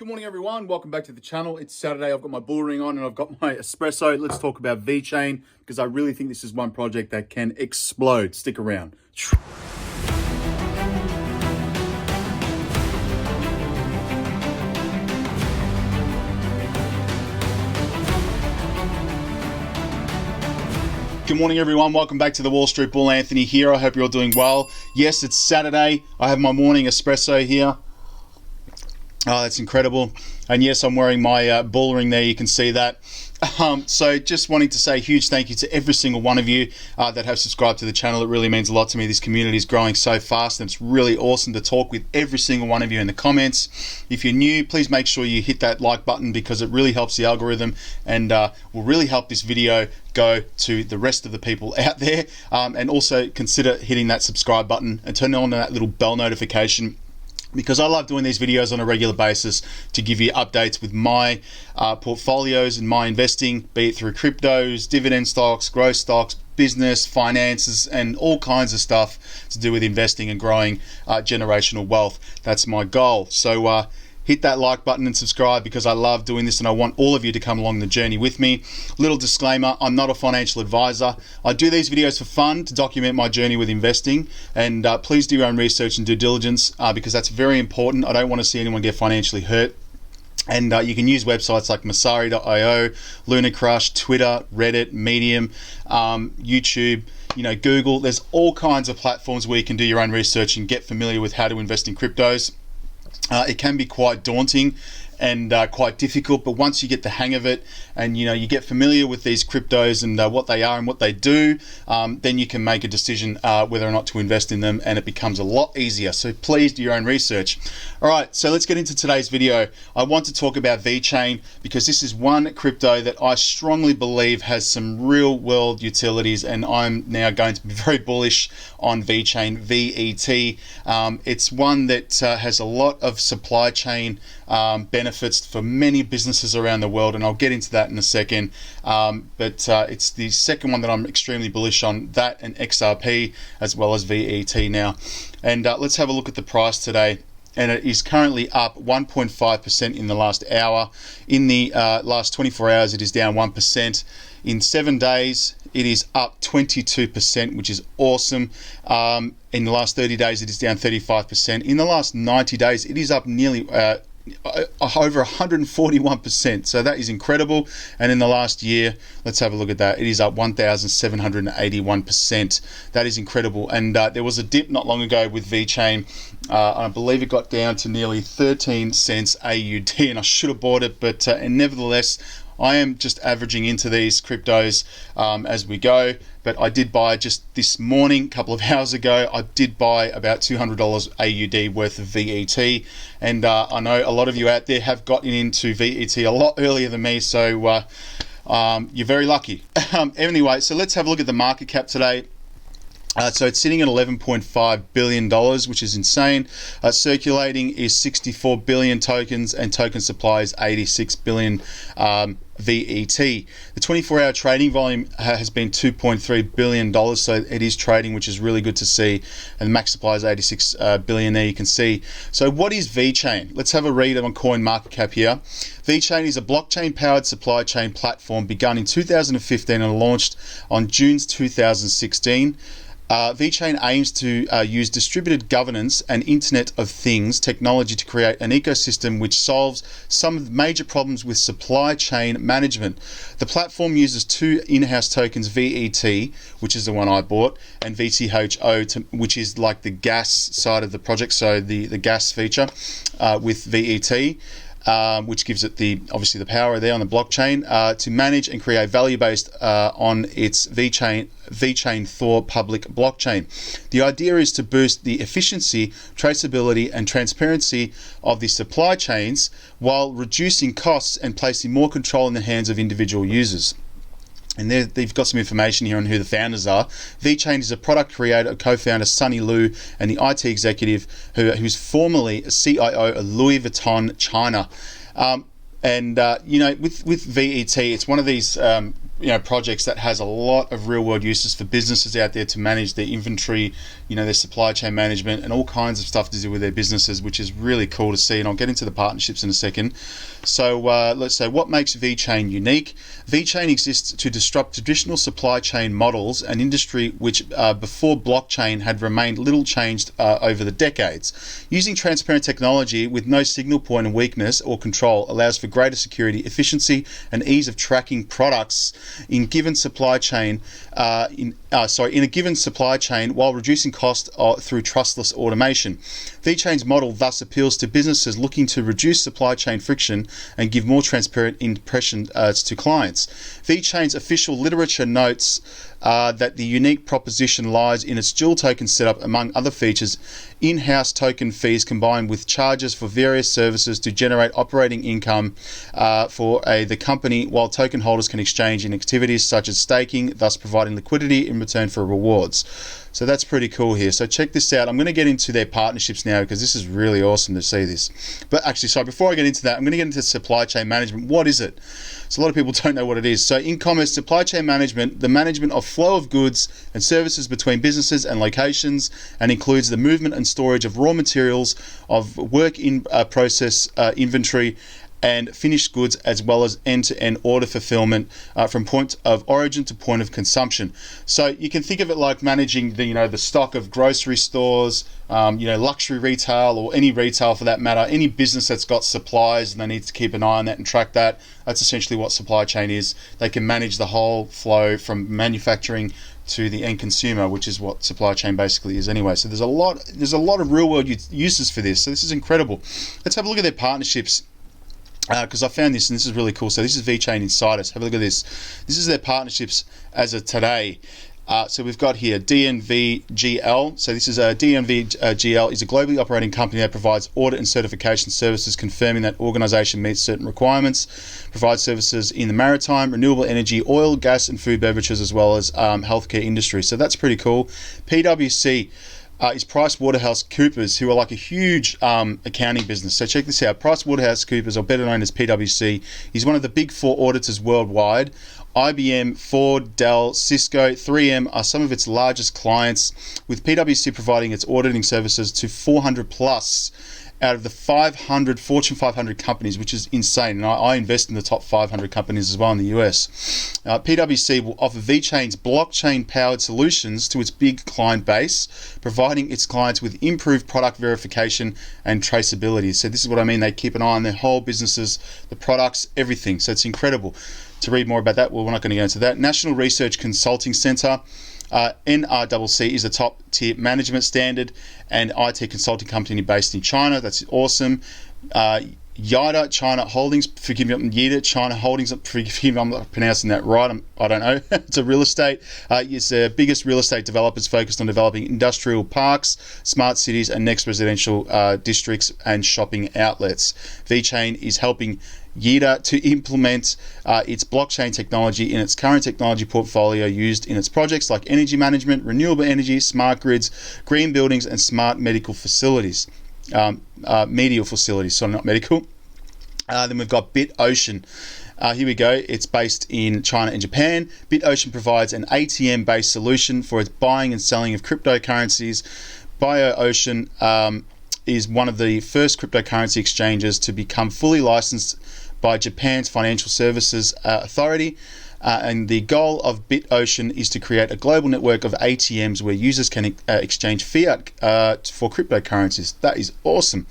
Good morning, everyone. Welcome back to the channel. It's Saturday. I've got my bull ring on and I've got my espresso. Let's talk about VeChain because I really think this is one project that can explode. Stick around. Good morning, everyone. Welcome back to the Wall Street Bull. Anthony here. I hope you're all doing well. Yes, it's Saturday. I have my morning espresso here. Oh, that's incredible. And yes, I'm wearing my bull ring there. You can see that. So just wanting to say a huge thank you to every single one of you that have subscribed to the channel. It really means a lot to me. This community is growing so fast and it's really awesome to talk with every single one of you in the comments. If you're new, please make sure you hit that like button because it really helps the algorithm and will really help this video go to the rest of the people out there. And also consider hitting that subscribe button and turn on that little bell notification, because I love doing these videos on a regular basis to give you updates with my portfolios and my investing, be it through cryptos, dividend stocks, growth stocks, business, finances, and all kinds of stuff to do with investing and growing generational wealth. That's my goal. So hit that like button and subscribe because I love doing this and I want all of you to come along the journey with me. Little disclaimer, I'm not a financial advisor. I do these videos for fun to document my journey with investing, and please do your own research and due diligence because that's very important. I don't want to see anyone get financially hurt. And you can use websites like Masari.io, Luna Crush, Twitter, Reddit, Medium, YouTube, Google. There's all kinds of platforms where you can do your own research and get familiar with how to invest in cryptos. It can be quite daunting and quite difficult, but once you get the hang of it and you get familiar with these cryptos and what they are and what they do, then you can make a decision whether or not to invest in them, and it becomes a lot easier. So please do your own research. All right, so let's get into today's video. I want to talk about VeChain because this is one crypto that I strongly believe has some real world utilities, and I'm now going to be very bullish on VeChain, VET. It's one that has a lot of supply chain benefits for many businesses around the world, and I'll get into that in a second. But it's the second one that I'm extremely bullish on, that and XRP as well as VET now. And let's have a look at the price today. And it is currently up 1.5% in the last hour. In the last 24 hours, it is down 1%. In 7 days, it is up 22%, which is awesome. In the last 30 days, it is down 35%. In the last 90 days, it is up nearly over 141%. So that is incredible. And in the last year, let's have a look at that. It is up 1,781%. That is incredible. And there was a dip not long ago with VeChain. I believe it got down to nearly 13 cents AUD, and I should have bought it, but nevertheless, I am just averaging into these cryptos as we go. But I did buy just this morning, a couple of hours ago, I did buy about $200 AUD worth of VET. And I know a lot of you out there have gotten into VET a lot earlier than me, so you're very lucky. Anyway, so let's have a look at the market cap today. So it's sitting at $11.5 billion, which is insane. Circulating is 64 billion tokens, and token supply is 86 billion VET. The 24-hour trading volume has been $2.3 billion, so it is trading, which is really good to see. And the max supply is 86 billion there, you can see. So what is VeChain? Let's have a read on CoinMarketCap here. VeChain is a blockchain-powered supply chain platform begun in 2015 and launched on June 2016. VeChain aims to use distributed governance and Internet of Things technology to create an ecosystem which solves some of the major problems with supply chain management. The platform uses two in-house tokens, VET, which is the one I bought, and VTHO, which is like the gas side of the project, so the gas feature with VET. Which gives it obviously the power there on the blockchain to manage and create value based on its Vechainthor public blockchain. The idea is to boost the efficiency, traceability, and transparency of the supply chains while reducing costs and placing more control in the hands of individual users. And they've got some information here on who the founders are. VeChain is a product creator, co-founder Sunny Lu, and the IT executive who's formerly a CIO of Louis Vuitton China. With VET, it's one of these projects that has a lot of real world uses for businesses out there to manage their inventory, their supply chain management, and all kinds of stuff to do with their businesses, which is really cool to see. And I'll get into the partnerships in a second. So let's say, what makes VeChain unique? VeChain exists to disrupt traditional supply chain models, an industry which before blockchain had remained little changed over the decades. Using transparent technology with no signal point of weakness or control allows for greater security, efficiency, and ease of tracking products in given supply chain in a given supply chain, while reducing cost through trustless automation. VeChain's model thus appeals to businesses looking to reduce supply chain friction and give more transparent impression to clients. VeChain's official literature notes that the unique proposition lies in its dual token setup, among other features, in-house token fees combined with charges for various services to generate operating income for the company, while token holders can exchange in activities such as staking, thus providing liquidity in return for rewards. So that's pretty cool here. So check this out. I'm going to get into their partnerships now because this is really awesome to see this. But actually, sorry, before I get into that, I'm going to get into supply chain management. What is it? So a lot of people don't know what it is. So in commerce, supply chain management, the management of flow of goods and services between businesses and locations, and includes the movement and storage of raw materials, of work in process inventory, and finished goods, as well as end-to-end order fulfillment from point of origin to point of consumption. So you can think of it like managing the stock of grocery stores, luxury retail, or any retail for that matter, any business that's got supplies and they need to keep an eye on that and track that. That's essentially what supply chain is. They can manage the whole flow from manufacturing to the end consumer, which is what supply chain basically is anyway. So there's a lot of real world uses for this. So this is incredible. Let's have a look at their partnerships. Because I found this, and this is really cool. So this is VeChain Insiders. Have a look at this. This is their partnerships as of today. So we've got here DNVGL. So this is DNVGL is a globally operating company that provides audit and certification services, confirming that organisation meets certain requirements. Provides services in the maritime, renewable energy, oil, gas, and food beverages, as well as healthcare industry. So that's pretty cool. PwC. Is PricewaterhouseCoopers, who are like a huge accounting business. So check this out. PricewaterhouseCoopers, or better known as PwC, is one of the big four auditors worldwide. IBM, Ford, Dell, Cisco, 3M are some of its largest clients, with PwC providing its auditing services to 400 plus out of the 500 Fortune 500 companies, which is insane. And I invest in the top 500 companies as well in the US. PwC will offer VeChain's blockchain-powered solutions to its big client base, providing its clients with improved product verification and traceability. So this is what I mean. They keep an eye on their whole businesses, the products, everything. So it's incredible. To read more about that, well, we're not going to go into that. National Research Consulting Center. NRCC is a top tier management standard and IT consulting company based in China. That's awesome. Yida China Holdings, forgive me, Yida China Holdings, forgive me, I'm not pronouncing that right, I don't know. It's a real estate. It's the biggest real estate developers focused on developing industrial parks, smart cities, and next residential districts and shopping outlets. VeChain is helping Yida to implement its blockchain technology in its current technology portfolio used in its projects like energy management, renewable energy, smart grids, green buildings, and smart medical facilities. Medial facilities, so not medical. Then we've got BitOcean. Here we go. It's based in China and Japan. BitOcean provides an ATM-based solution for its buying and selling of cryptocurrencies. BitOcean is one of the first cryptocurrency exchanges to become fully licensed by Japan's Financial Services Authority. And the goal of BitOcean is to create a global network of ATMs where users can exchange fiat for cryptocurrencies. That is awesome.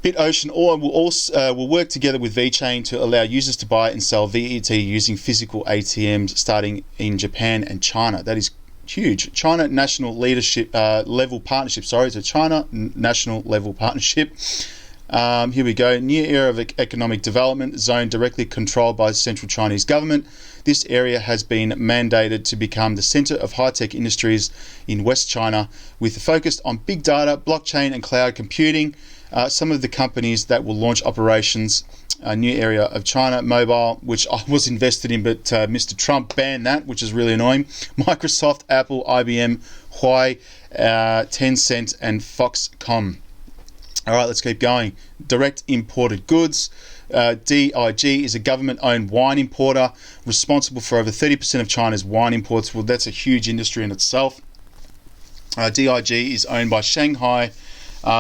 BitOcean will work together with VeChain to allow users to buy and sell VET using physical ATMs starting in Japan and China. That is huge. China National Leadership Level Partnership. It's a China National Level Partnership. Here we go. New era of economic development zone directly controlled by the central Chinese government. This area has been mandated to become the center of high-tech industries in West China, with a focus on big data, blockchain, and cloud computing. Some of the companies that will launch operations, a new area of China Mobile, which I was invested in, but Mr. Trump banned that, which is really annoying. Microsoft, Apple, IBM, Huawei, Tencent, and Foxconn. All right, let's keep going. Direct imported goods. DIG is a government-owned wine importer responsible for over 30% of China's wine imports. Well, that's a huge industry in itself. DIG is owned by Shanghai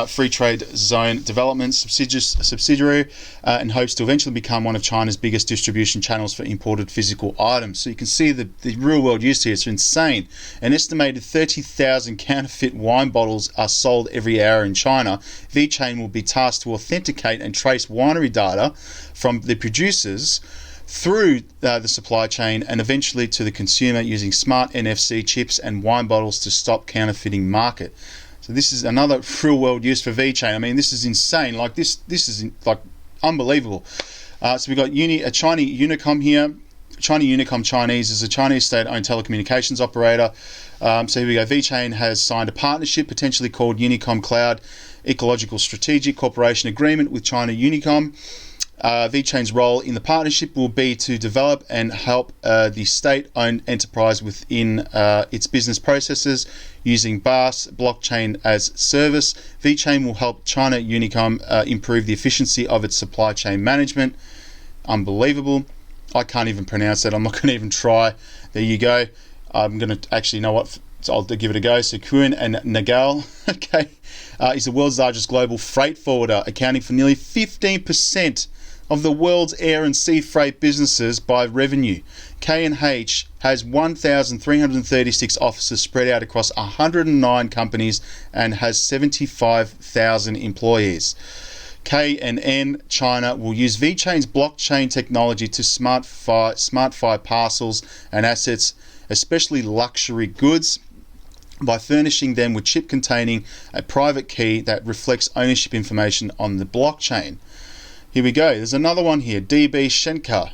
Free Trade Zone Development subsidiary and hopes to eventually become one of China's biggest distribution channels for imported physical items. So you can see the real world use here. It's insane. An estimated 30,000 counterfeit wine bottles are sold every hour in China. VeChain will be tasked to authenticate and trace winery data from the producers through the supply chain and eventually to the consumer using smart NFC chips and wine bottles to stop counterfeiting market. So this is another real world use for VeChain. I mean, this is insane. Like this is like unbelievable. So we've got China Unicom here. China Unicom Chinese is a Chinese state-owned telecommunications operator. So here we go. VeChain has signed a partnership, potentially called Unicom Cloud Ecological Strategic Cooperation Agreement with China Unicom. VeChain's role in the partnership will be to develop and help the state-owned enterprise within its business processes using BaaS, blockchain as service. VeChain will help China Unicom improve the efficiency of its supply chain management. Unbelievable. I can't even pronounce that. I'm not going to even try. There you go. I'm going to actually know what. So I'll give it a go. So Kuhn and Nagel, okay, is the world's largest global freight forwarder, accounting for nearly 15% of the world's air and sea freight businesses by revenue. K&H has 1,336 offices spread out across 109 companies and has 75,000 employees. K&N China will use VeChain's blockchain technology to smartify parcels and assets, especially luxury goods, by furnishing them with chip containing a private key that reflects ownership information on the blockchain. Here we go. There's another one here. DB Schenker.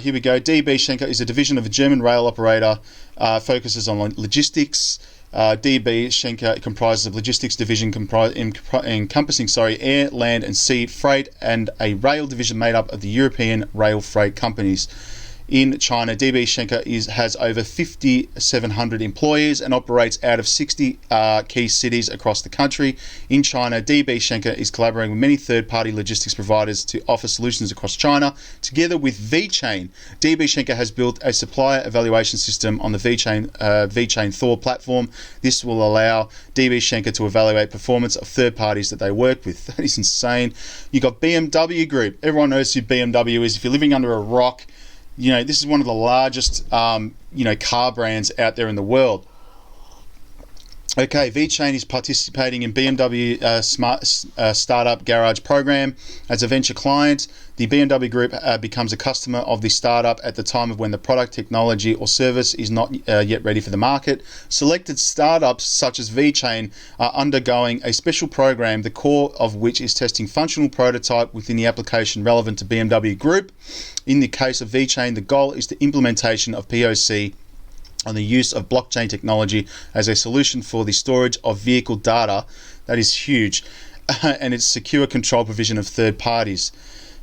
Here we go. DB Schenker is a division of a German rail operator. Focuses on logistics. DB Schenker comprises of logistics division encompassing air, land, and sea freight, and a rail division made up of the European rail freight companies. In China, DB Schenker has over 5,700 employees and operates out of 60 key cities across the country. In China, DB Schenker is collaborating with many third-party logistics providers to offer solutions across China. Together with VeChain, DB Schenker has built a supplier evaluation system on the Vechainthor platform. This will allow DB Schenker to evaluate performance of third parties that they work with. That is insane. You got BMW Group. Everyone knows who BMW is. If you're living under a rock, you know, this is one of the largest, car brands out there in the world. Okay, VeChain is participating in BMW Smart Startup Garage program as a venture client. The BMW Group becomes a customer of the startup at the time of when the product, technology, or service is not yet ready for the market. Selected startups such as VeChain are undergoing a special program, the core of which is testing functional prototype within the application relevant to BMW Group. In the case of VeChain, the goal is the implementation of POC on the use of blockchain technology as a solution for the storage of vehicle data. That is huge. And its secure control provision of third parties.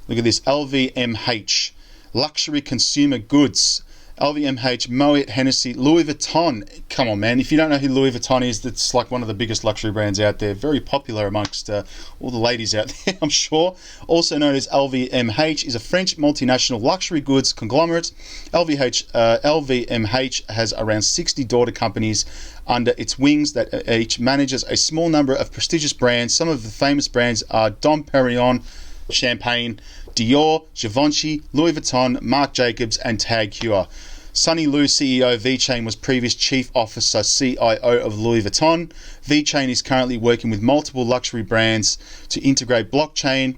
Look at this. LVMH, luxury consumer goods. LVMH, Moet Hennessy, Louis Vuitton. Come on, man. If you don't know who Louis Vuitton is, that's like one of the biggest luxury brands out there. Very popular amongst all the ladies out there, I'm sure. Also known as LVMH, is a French multinational luxury goods conglomerate. LVMH has around 60 daughter companies under its wings that each manages a small number of prestigious brands. Some of the famous brands are Dom Perignon, Champagne, Dior, Givenchy, Louis Vuitton, Marc Jacobs, and Tag Heuer. Sunny Lu, CEO of VeChain, was previous chief officer, CIO of Louis Vuitton. VeChain is currently working with multiple luxury brands to integrate blockchain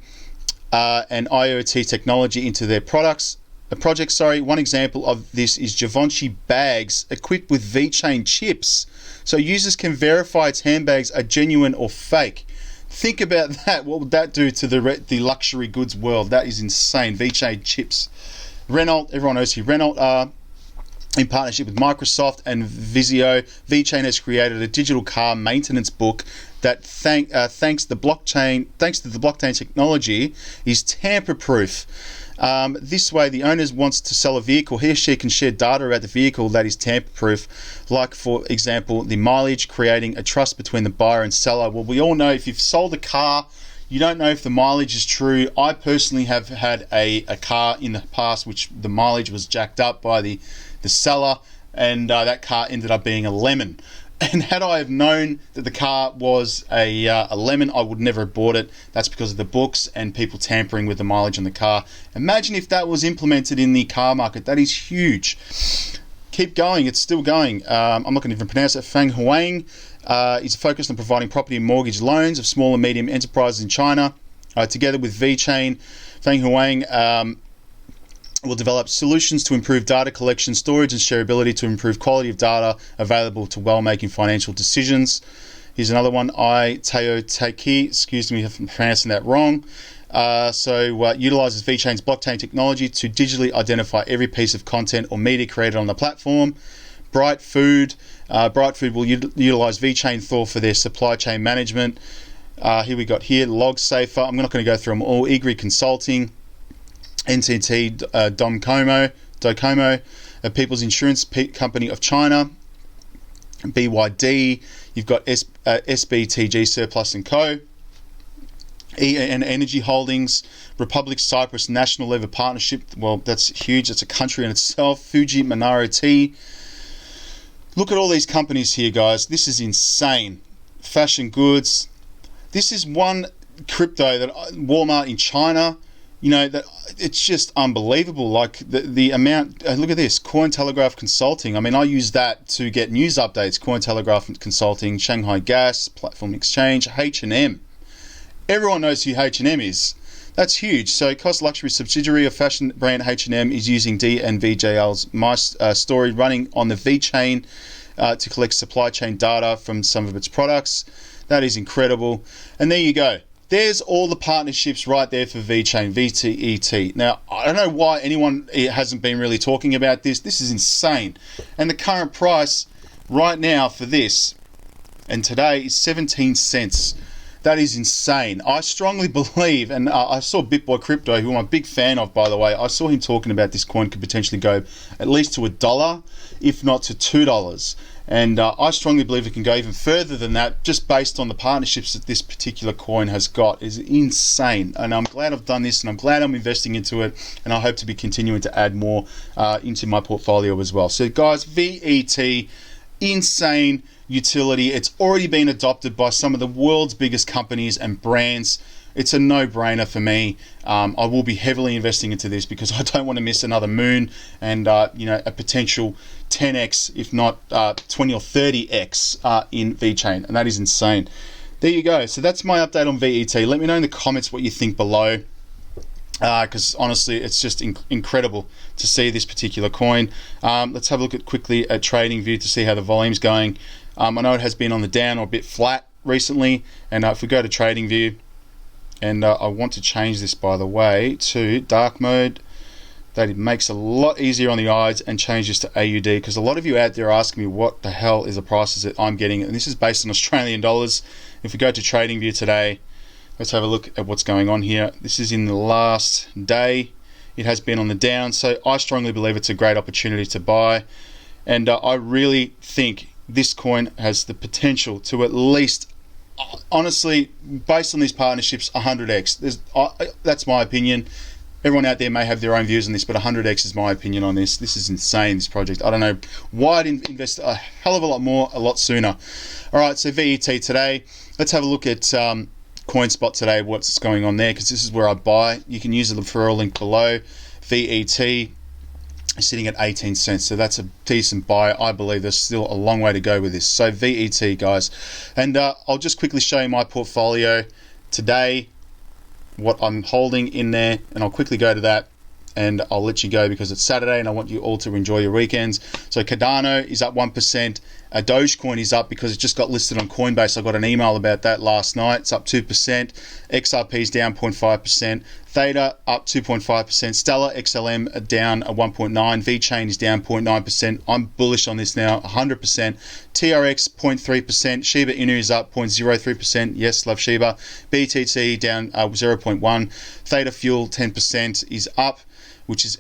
and IoT technology into their projects. One example of this is Givenchy bags equipped with VeChain chips, so users can verify its handbags are genuine or fake. Think about that. What would that do to the luxury goods world? That is insane. VeChain chips. Renault, everyone knows who Renault are. In partnership with Microsoft and VTHO, VeChain has created a digital car maintenance book that, thanks to the blockchain technology, is tamper-proof. This way, the owner wants to sell a vehicle, he or she can share data about the vehicle that is tamper-proof, like, for example, the mileage, creating a trust between the buyer and seller. Well, we all know if you've sold a car, You don't know if the mileage is true. I personally have had a car in the past which the mileage was jacked up by the seller, and that car ended up being a lemon. And had I have known that the car was a lemon, I would never have bought it. That's because of the books and people tampering with the mileage on the car. Imagine if that was implemented in the car market. That is huge. Keep going. It's still going. I'm not going to even pronounce it. Vechainthor is focused on providing property and mortgage loans of small and medium enterprises in China. Together with VeChain, Vechainthor will develop solutions to improve data collection, storage, and shareability to improve quality of data available to well-making financial decisions. Here's another one, VTHO, excuse me if I'm pronouncing that wrong. Utilizes VeChain's blockchain technology to digitally identify every piece of content or media created on the platform. Bright Food will utilize Vechainthor for their supply chain management. Here we got here, LogSafer. I'm not going to go through them all. Egri Consulting, NTT Docomo, a People's Insurance Company of China, BYD. You've got SBTG Surplus & Co. EN Energy Holdings, Republic Cyprus National Level Partnership. Well, that's huge. That's a country in itself. Fuji Monaro Tea. Look at all these companies here, guys. This is insane. Fashion goods. This is one crypto that Walmart in China. You know, that it's just unbelievable. Like the amount. Look at this. Cointelegraph Consulting. I mean, I use that to get news updates. Cointelegraph Consulting, Shanghai Gas, Platform Exchange, H&M. Everyone knows who H&M is. That's huge. So, Cost Luxury subsidiary of fashion brand H&M is using DNVJL's My Story running on the VeChain to collect supply chain data from some of its products. That is incredible. And there you go. There's all the partnerships right there for VeChain, VTHO. Now, I don't know why anyone hasn't been really talking about this. This is insane. And the current price right now for this and today is 17 cents. That is insane. I strongly believe, and I saw BitBoy Crypto, who I'm a big fan of, by the way. I saw him talking about this coin could potentially go at least to $1, if not to $2. And I strongly believe it can go even further than that, just based on the partnerships that this particular coin has got. Is insane. And I'm glad I've done this, and I'm glad I'm investing into it, and I hope to be continuing to add more into my portfolio as well. So guys, VET, insane utility. It's already been adopted by some of the world's biggest companies and brands. It's a no-brainer for me. I will be heavily investing into this because I don't want to miss another moon and a potential 10x, if not 20 or 30x in VeChain, and that is insane. There you go. So that's my update on VET. Let me know in the comments what you think below, because honestly, it's just incredible to see this particular coin. Let's have a look quickly at TradingView to see how the volume's going. I know it has been on the down or a bit flat recently, and if we go to TradingView, and I want to change this, by the way, to dark mode. That it makes it a lot easier on the eyes, and change this to AUD, because a lot of you out there are asking me what the hell is the prices that I'm getting, and this is based on Australian dollars. If we go to TradingView today, let's have a look at what's going on here. This is in the last day. It has been on the down, so I strongly believe it's a great opportunity to buy, and I really think this coin has the potential to at least, honestly, based on these partnerships, 100x. That's my opinion. Everyone out there may have their own views on this, but 100x is my opinion on this. This is insane, this project. I don't know why I didn't invest a hell of a lot more, a lot sooner. All right, so VET today. Let's have a look at CoinSpot today, what's going on there, because this is where I buy. You can use the referral link below. VET is sitting at 18 cents, so that's a decent buy. I believe there's still a long way to go with this. So VET, guys, and I'll just quickly show you my portfolio today, what I'm holding in there, and I'll quickly go to that, and I'll let you go because it's Saturday and I want you all to enjoy your weekends. So Cardano is up 1%. Dogecoin is up because it just got listed on Coinbase. I got an email about that last night. It's up 2%. XRP is down 0.5%. Theta up 2.5%. Stellar XLM down 1.9%. VeChain is down 0.9%. I'm bullish on this now, 100%. TRX 0.3%. Shiba Inu is up 0.03%. Yes, love Shiba. BTC down 0.1%. Theta Fuel 10% is up, which is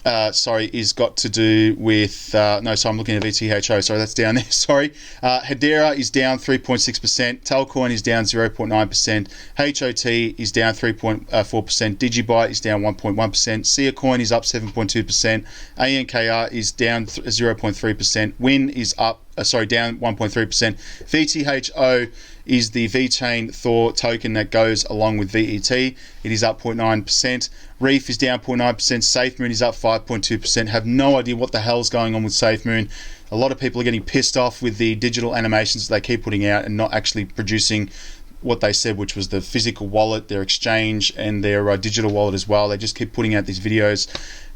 is got to do with, no, so I'm looking at VTHO, sorry, that's down there, sorry. Hedera is down 3.6%, Talcoin is down 0.9%, HOT is down 3.4%, Digibyte is down 1.1%, Seacoin is up 7.2%, ANKR is down 0.3%, WIN is up, down 1.3%, VTHO is the Vechainthor token that goes along with VET. It is up 0.9%. Reef is down 0.9%. SafeMoon is up 5.2%. Have no idea what the hell's going on with SafeMoon. A lot of people are getting pissed off with the digital animations that they keep putting out and not actually producing what they said, which was the physical wallet, their exchange, and their digital wallet as well. They just keep putting out these videos.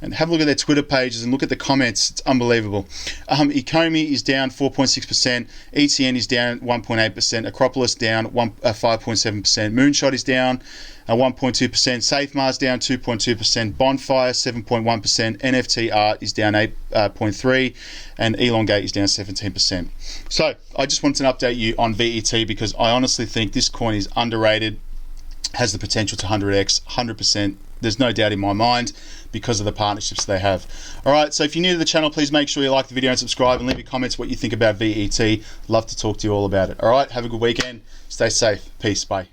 And have a look at their Twitter pages and look at the comments. It's unbelievable. Ecomi is down 4.6%. ETN is down 1.8%. Acropolis down 5.7%. Moonshot is down 1.2%. SafeMars down 2.2%. Bonfire 7.1%. NFTR is down 8.3%. And Elongate is down 17%. So I just wanted to update you on VET because I honestly think this coin is underrated, has the potential to 100x, 100%. There's no doubt in my mind because of the partnerships they have. All right, so if you're new to the channel, please make sure you like the video and subscribe and leave your comments what you think about VET. Love to talk to you all about it. All right, have a good weekend. Stay safe. Peace. Bye.